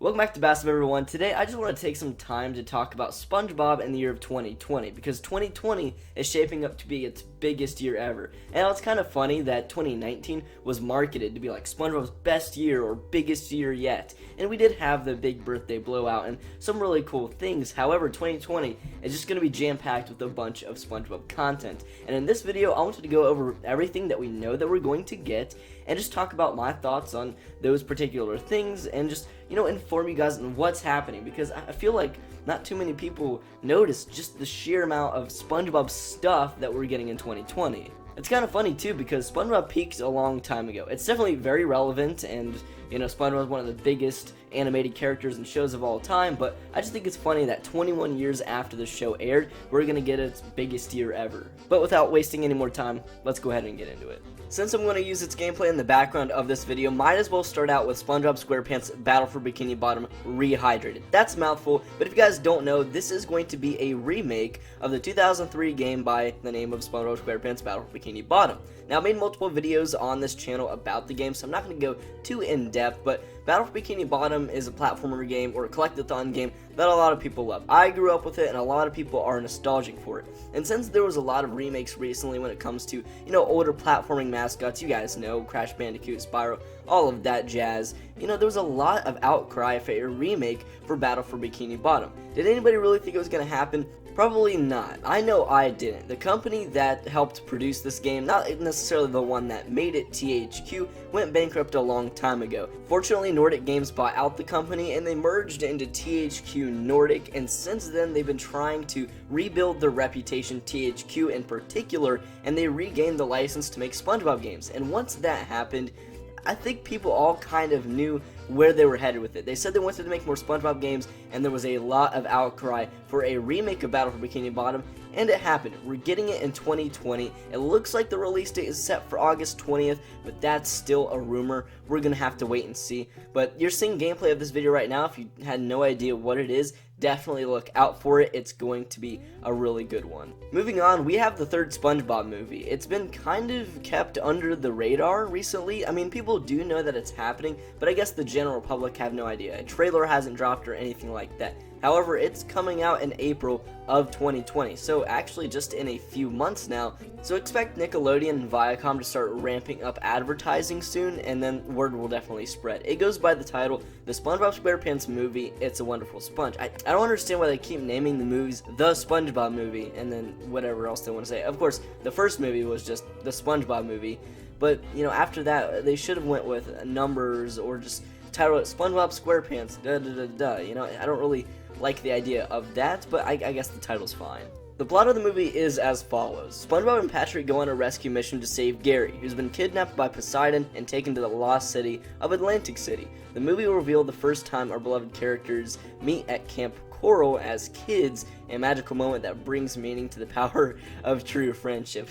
Welcome back to Bass everyone. Today I just want to take some time to talk about SpongeBob in the year of 2020 because 2020 is shaping up to be its biggest year ever. And it's kind of funny that 2019 was marketed to be like SpongeBob's best year or biggest year yet. And we did have the big birthday blowout and some really cool things. However, 2020 is just going to be jam-packed with a bunch of SpongeBob content. And in this video, I wanted to go over everything that we know that we're going to get and just talk about my thoughts on those particular things and just, inform you guys on what's happening, because I feel like not too many people notice just the sheer amount of SpongeBob stuff that we're getting in 2020. It's kind of funny too because SpongeBob peaked a long time ago. It's definitely very relevant, and SpongeBob is one of the biggest animated characters and shows of all time, but I just think it's funny that 21 years after the show aired, we're gonna get its biggest year ever. But without wasting any more time, let's go ahead and get into it. Since I'm going to use its gameplay in the background of this video, might as well start out with SpongeBob SquarePants Battle for Bikini Bottom Rehydrated. That's a mouthful, but if you guys don't know, this is going to be a remake of the 2003 game by the name of SpongeBob SquarePants Battle for Bikini Bottom. Now, I made multiple videos on this channel about the game, so I'm not going to go too in-depth, but Battle for Bikini Bottom is a platformer game or a collect-a-thon game that a lot of people love. I grew up with it, and a lot of people are nostalgic for it. And since there was a lot of remakes recently when it comes to, older platforming mascots, you guys know, Crash Bandicoot, Spyro, all of that jazz, there was a lot of outcry for a remake for Battle for Bikini Bottom. Did anybody really think it was going to happen? Probably not. I know I didn't. The company that helped produce this game, not necessarily the one that made it, THQ, went bankrupt a long time ago. Fortunately, Nordic Games bought out the company and they merged into THQ Nordic, and since then they've been trying to rebuild their reputation, THQ in particular, and they regained the license to make SpongeBob games. And once that happened, I think people all kind of knew where they were headed with it. They said they wanted to make more SpongeBob games, and there was a lot of outcry for a remake of Battle for Bikini Bottom, and it happened. We're getting it in 2020. It looks like the release date is set for August 20th, but that's still a rumor. We're gonna have to wait and see. But you're seeing gameplay of this video right now. If you had no idea what it is, definitely look out for it. It's going to be a really good one. Moving on, we have the third SpongeBob movie. It's been kind of kept under the radar recently. I mean, people do know that it's happening, but I guess the general public have no idea. A trailer hasn't dropped or anything like that. However, it's coming out in April of 2020, so actually just in a few months now. So expect Nickelodeon and Viacom to start ramping up advertising soon, and then word will definitely spread. It goes by the title, The SpongeBob SquarePants Movie, It's a Wonderful Sponge. I don't understand why they keep naming the movies The SpongeBob Movie, and then whatever else they want to say. Of course, the first movie was just The SpongeBob Movie, but, after that, they should have went with numbers or just title it SpongeBob SquarePants, I don't really like the idea of that, but I guess the title's fine. The plot of the movie is as follows. SpongeBob and Patrick go on a rescue mission to save Gary, who's been kidnapped by Poseidon and taken to the lost city of Atlantic City. The movie will reveal the first time our beloved characters meet at Camp Coral as kids, a magical moment that brings meaning to the power of true friendship.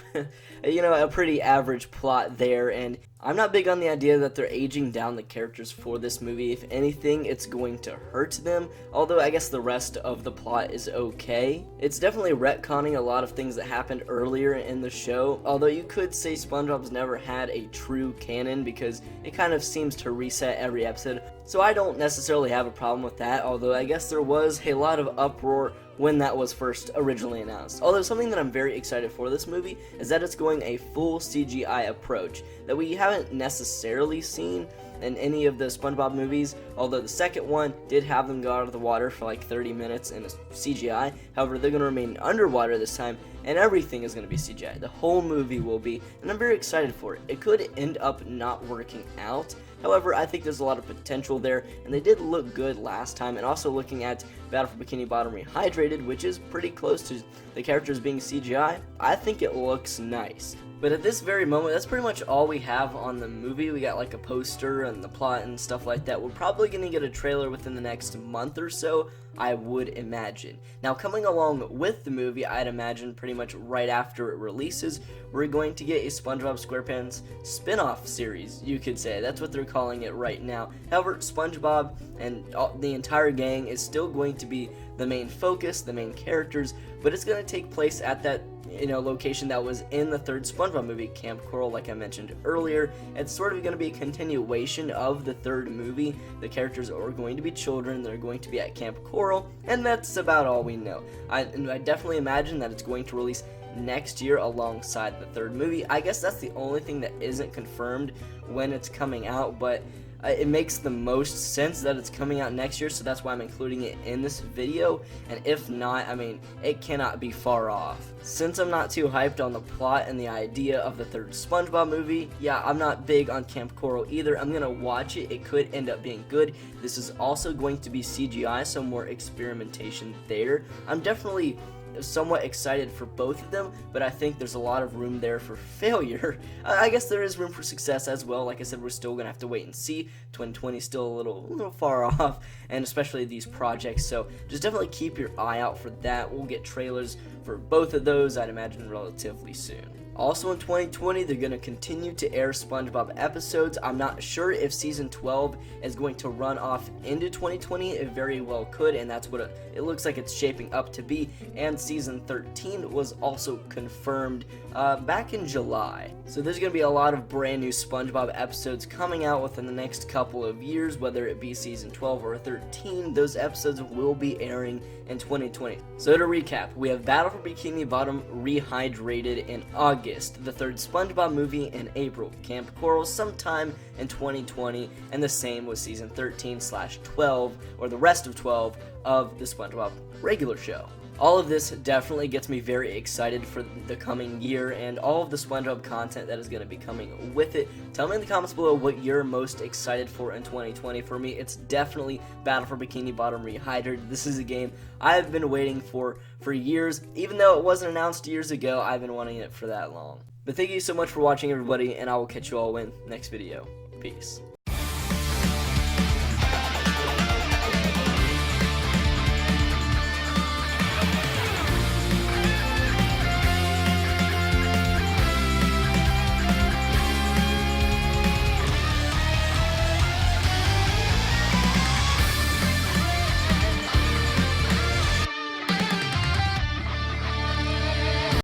A pretty average plot there, and I'm not big on the idea that they're aging down the characters for this movie. If anything, it's going to hurt them, although I guess the rest of the plot is okay. It's definitely retconning a lot of things that happened earlier in the show, although you could say SpongeBob's never had a true canon because it kind of seems to reset every episode, so I don't necessarily have a problem with that, although I guess there was a lot of uproar when that was first originally announced. Although something that I'm very excited for this movie is that it's going a full CGI approach that we haven't necessarily seen in any of the SpongeBob movies, although the second one did have them go out of the water for like 30 minutes in a CGI. However, they're going to remain underwater this time, and everything is going to be CGI. The whole movie will be, and I'm very excited for it. It could end up not working out. However, I think there's a lot of potential there, and they did look good last time, and also looking at Battle for Bikini Bottom Rehydrated, which is pretty close to the characters being CGI, I think it looks nice. But at this very moment, that's pretty much all we have on the movie. We got like a poster and the plot and stuff like that. We're probably going to get a trailer within the next month or so, I would imagine. Now, coming along with the movie, I'd imagine pretty much right after it releases, we're going to get a SpongeBob SquarePants spin-off series, you could say. That's what they're calling it right now. However, SpongeBob and the entire gang is still going to be the main focus, the main characters, but it's going to take place at that location that was in the third SpongeBob movie, Camp Coral, like I mentioned earlier. It's sort of going to be a continuation of the third movie. The characters are going to be children, they're going to be at Camp Coral, and that's about all we know. I definitely imagine that it's going to release next year alongside the third movie. I guess that's the only thing that isn't confirmed when it's coming out, but it makes the most sense that it's coming out next year, so that's why I'm including it in this video. And if not, I mean, it cannot be far off. Since I'm not too hyped on the plot and the idea of the third SpongeBob movie, yeah, I'm not big on Camp Coral either. I'm gonna watch it. It could end up being good. This is also going to be CGI, so more experimentation there. I'm definitely somewhat excited for both of them, but I think there's a lot of room there for failure. I guess there is room for success as well. Like I said, we're still gonna have to wait and see. 2020 is still a little far off, and especially these projects, so just definitely keep your eye out for that. We'll get trailers for both of those, I'd imagine, relatively soon. Also in 2020, they're going to continue to air SpongeBob episodes. I'm not sure if Season 12 is going to run off into 2020. It very well could, and that's what it looks like it's shaping up to be. And Season 13 was also confirmed back in July. So there's going to be a lot of brand new SpongeBob episodes coming out within the next couple of years, whether it be Season 12 or 13. Those episodes will be airing in 2020. So to recap, we have Battle for Bikini Bottom Rehydrated in August, the third SpongeBob movie in April, Camp Coral sometime in 2020, and the same with Season 13/12, or the rest of 12, of the SpongeBob regular show. All of this definitely gets me very excited for the coming year and all of the SpongeBob content that is going to be coming with it. Tell me in the comments below what you're most excited for in 2020. For me, it's definitely Battle for Bikini Bottom Rehydrated. This is a game I've been waiting for years. Even though it wasn't announced years ago, I've been wanting it for that long. But thank you so much for watching, everybody, and I will catch you all in next video. Peace.